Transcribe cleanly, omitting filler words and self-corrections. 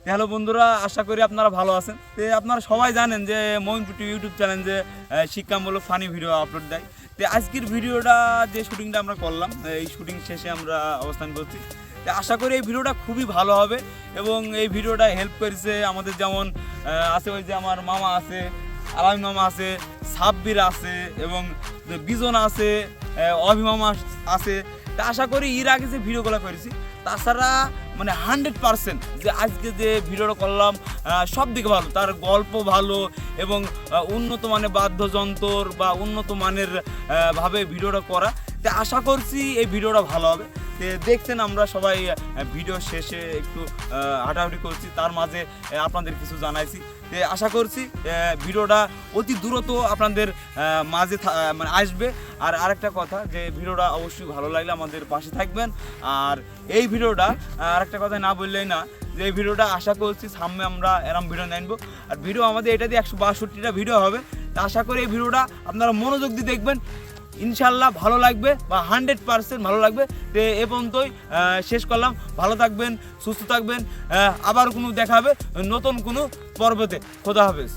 Hello বন্ধুরা, আশা করি আপনারা ভালো আছেন। তো আপনারা সবাই জানেন যে মইনপুটি ইউটিউব চ্যানেলে শিক্ষামূলক ফানি ভিডিও আপলোড দেয়। তো আজকের ভিডিওটা যে শুটিংটা আমরা করলাম, এই শুটিং শেষে আমরা অবস্থান করছি। তো আশা করি এই ভিডিওটা খুবই ভালো হবে এবং এই ভিডিওটা হেল্প করেছে আমাদের, যেমন আছে ওই যে আমার মামা আছে, আলামী মামা আছে, সাব্বির আছে এবং বিজন আছে, অভিমামা আছে। তা আশা করি এর আগে যে ভিডিওগুলো করেছি তাছাড়া মানে 100% যে আজকে যে ভিডিওটা করলাম সব দিকে ভালো, তার গল্প ভালো এবং উন্নত মানের বাদ্যযন্ত্র বা উন্নত মানের ভাবে ভিডিওটা করা। তো আশা করছি এই ভিডিওটা ভালো হবে। দেখছেন আমরা সবাই ভিডিও শেষে একটু হাঁটাহাঁটি করছি, তার মাঝে আপনাদের কিছু জানাইছি। আশা করছি ভিডিওটা অতি দ্রুত আপনাদের মাঝে মানে আসবে। আর আরেকটা কথা, যে ভিডিওটা অবশ্যই ভালো লাগলে আমাদের পাশে থাকবেন। আর এই ভিডিওটা আরেকটা কথা না বললেই না, যে এই ভিডিওটা আশা করছি সামনে আমরা এরম ভিডিও নেবো। আর ভিডিও আমাদের এটা দিয়ে 162টা ভিডিও হবে। তা আশা করি এই ভিডিওটা আপনারা মনোযোগ দিয়ে দেখবেন, ইনশাল্লাহ ভালো লাগবে বা 100% ভালো লাগবে। তো এ পর্যন্তই শেষ করলাম। ভালো থাকবেন, সুস্থ থাকবেন, আবার কোনো দেখা হবে নতুন কোনো পর্বতে। খোদা হাফেজ।